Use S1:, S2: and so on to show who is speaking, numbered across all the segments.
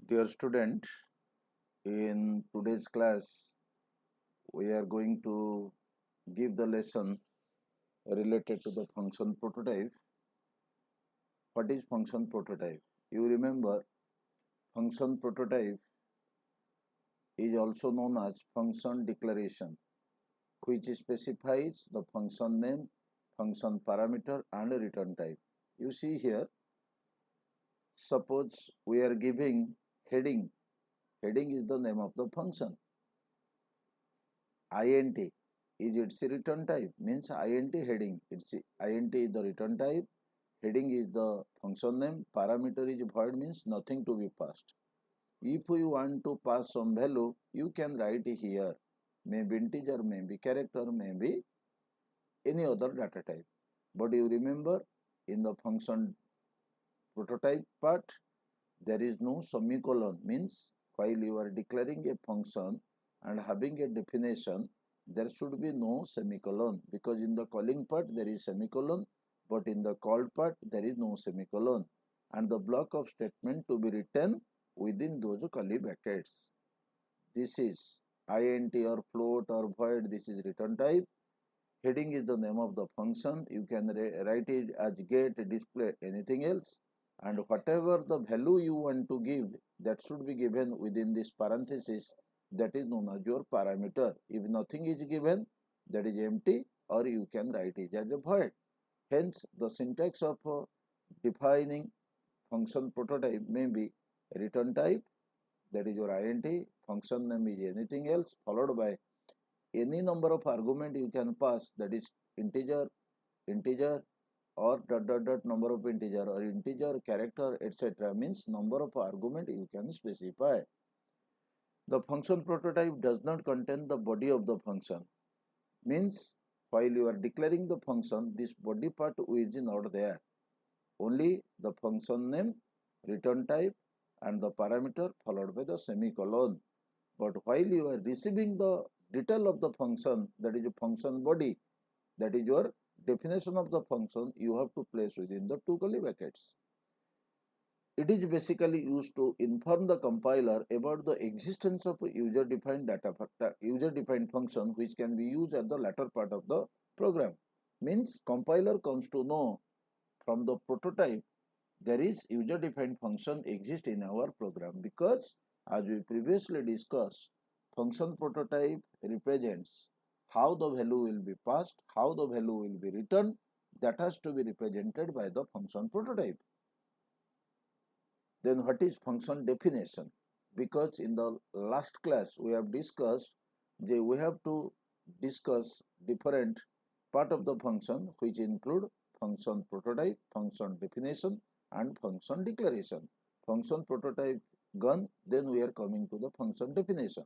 S1: Dear student, in today's class, we are going to give the lesson related to the function prototype. What is function prototype? You remember function prototype is also known as function declaration, which specifies the function name, function parameter and return type. You see here, suppose we are giving heading. Heading is the name of the function. int is its return type, means int heading, its int is the return type, heading is the function name, parameter is void, means nothing to be passed. If you want to pass some value, you can write here, maybe integer, maybe character, maybe any other data type. But you remember, in the function prototype part, there is no semicolon, means while you are declaring a function and having a definition, there should be no semicolon, because in the calling part there is semicolon, but in the called part there is no semicolon, and the block of statement to be written within those curly brackets. This is int or float or void, this is return type. Heading is the name of the function. You can write it as get, display, anything else, and whatever the value you want to give, that should be given within this parenthesis, that is known as your parameter. If nothing is given, that is empty, or you can write it as a void. Hence, the syntax of defining function prototype may be return type, that is your int, function name is anything else, followed by any number of argument you can pass, that is integer, or number of integer, or integer, character, etc. means number of argument you can specify. The function prototype does not contain the body of the function, means while you are declaring the function, this body part is not there, only the function name, return type and the parameter followed by the semicolon. But while you are receiving the detail of the function, that is a function body, that is your definition of the function, you have to place within the two curly brackets. It is basically used to inform the compiler about the existence of a user-defined function which can be used at the latter part of the program. Means compiler comes to know from the prototype there is user-defined function exists in our program, because as we previously discussed, function prototype represents how the value will be passed, how the value will be returned, that has to be represented by the function prototype. Then what is function definition? Because in the last class we have discussed that we have to discuss different part of the function, which include function prototype, function definition and function declaration. Function prototype gone, then we are coming to the function definition.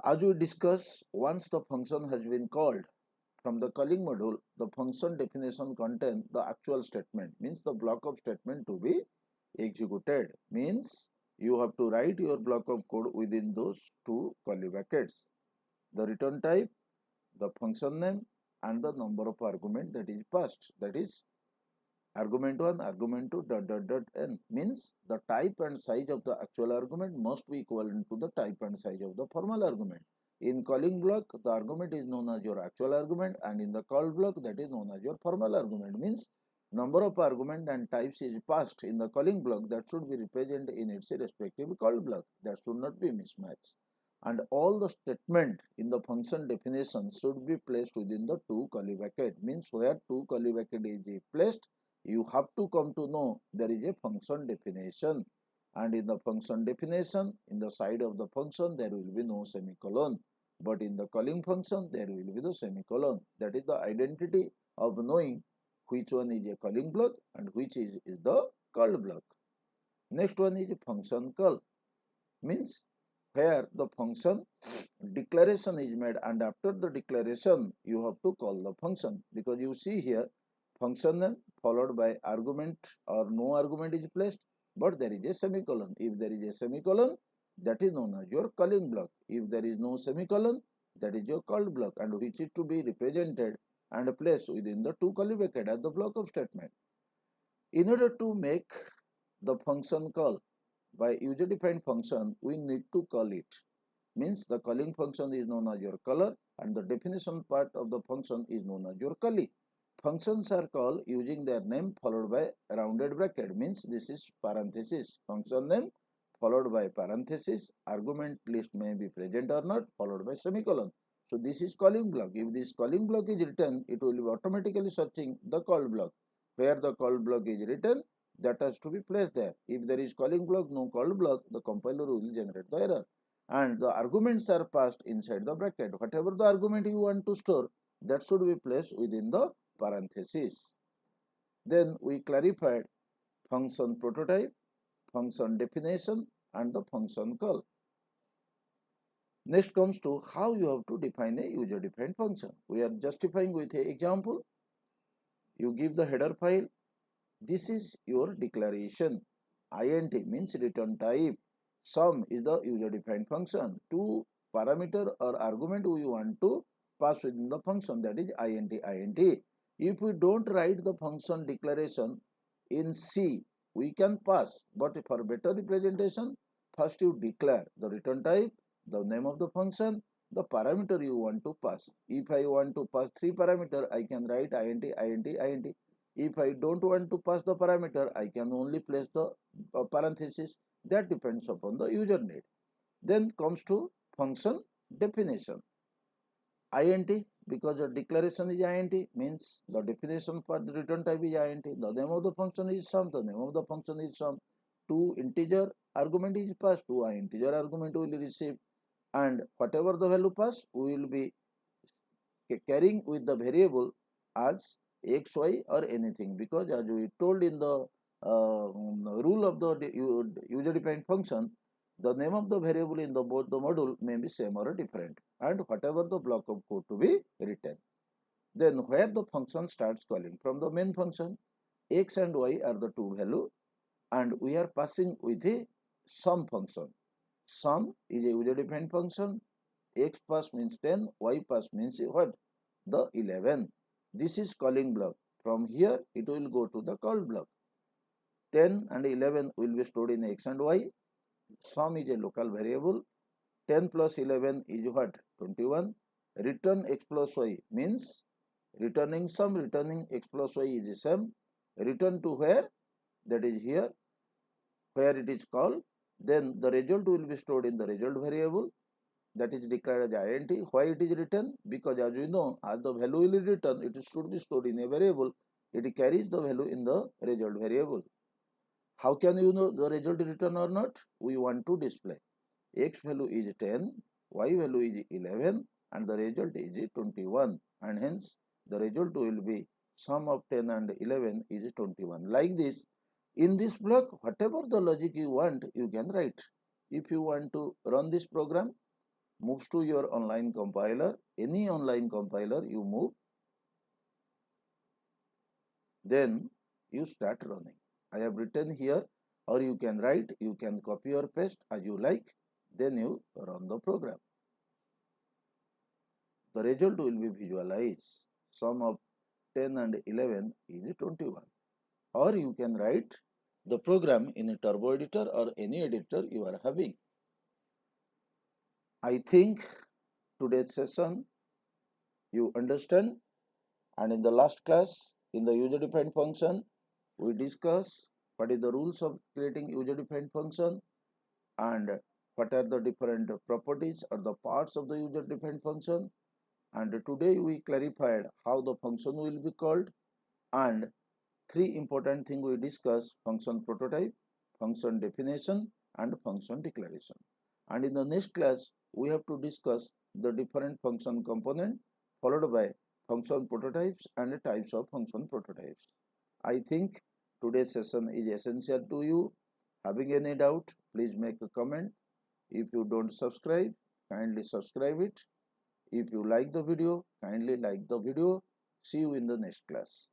S1: As we discussed, once the function has been called, from the calling module, the function definition contains the actual statement, means the block of statement to be executed, means you have to write your block of code within those two curly brackets. The return type, the function name and the number of argument that is passed, that is argument 1, argument 2, n, means the type and size of the actual argument must be equivalent to the type and size of the formal argument. In calling block, the argument is known as your actual argument, and in the call block, that is known as your formal argument, means number of argument and types is passed in the calling block, that should be represented in its respective call block, that should not be mismatched. And all the statement in the function definition should be placed within the two curly bracket, means where two curly bracket is placed, you have to come to know there is a function definition, and in the function definition, in the side of the function there will be no semicolon, but in the calling function there will be the semicolon. That is the identity of knowing which one is a calling block and which is the called block. Next one is function call, means where the function declaration is made, and after the declaration you have to call the function, because you see here function name followed by argument or no argument is placed, but there is a semicolon. If there is a semicolon, that is known as your calling block. If there is no semicolon, that is your called block, and which is to be represented and placed within the two curly bracket as the block of statement. In order to make the function call, by user defined function we need to call it. Means the calling function is known as your caller and the definition part of the function is known as your callee. Functions are called using their name followed by rounded bracket. Means this is parenthesis. Function name followed by parenthesis. Argument list may be present or not followed by semicolon. So this is calling block. If this calling block is written, it will be automatically searching the call block. Where the call block is written, that has to be placed there. If there is calling block, no call block, the compiler will generate the error. And the arguments are passed inside the bracket. Whatever the argument you want to store, that should be placed within the parenthesis. Then we clarified function prototype, function definition, and the function call. Next comes to how you have to define a user defined function. We are justifying with an example. You give the header file. This is your declaration. int means return type. Sum is the user defined function. Two parameter or argument we want to pass within the function, that is int. If we don't write the function declaration in C, we can pass, but for better representation, first you declare the return type, the name of the function, the parameter you want to pass. If I want to pass 3 parameter, I can write int. If I don't want to pass the parameter, I can only place the parenthesis. That depends upon the user need. Then comes to function definition. int, because the declaration is int, means the definition for the return type is int. The name of the function is sum. The name of the function is sum. 2 integer argument is passed. 2 integer argument will receive, and whatever the value passed, we will be carrying with the variable as x, y or anything, because as we told in the rule of the user defined function, the name of the variable in the both the module may be same or different, and whatever the block of code to be written. Then where the function starts calling from the main function, x and y are the two value, and we are passing with a sum function. Sum is a user defined function. X pass means 10, y pass means what? The 11. This is calling block. From here it will go to the call block. 10 and 11 will be stored in x and y. Sum is a local variable. 10 plus 11 is what? 21. Return x plus y means returning sum, returning x plus y is the same. Return to where? That is here, where it is called. Then the result will be stored in the result variable, that is declared as int. Why it is written? Because as you know, as the value will return, it should be stored in a variable. It carries the value in the result variable. How can you know the result return or not? We want to display x value is 10, y value is 11, and the result is 21, and hence the result will be sum of 10 and 11 is 21. Like this, in this block, whatever the logic you want, you can write. If you want to run this program, moves to your online compiler, any online compiler you move, then you start running. I have written here, or you can write, you can copy or paste as you like, then you run the program. The result will be visualized. Sum of 10 and 11 is 21. Or you can write the program in a turbo editor or any editor you are having. I think today's session you understand, and in the last class in the user defined function we discuss what is the rules of creating user defined function and what are the different properties or the parts of the user defined function, and today we clarified how the function will be called, and 3 important things we discussed: function prototype, function definition and function declaration. And in the next class we have to discuss the different function component followed by function prototypes and types of function prototypes. I think today's session is essential to you. Having any doubt, please make a comment. If you don't subscribe, kindly subscribe it. If you like the video, kindly like the video. See you in the next class.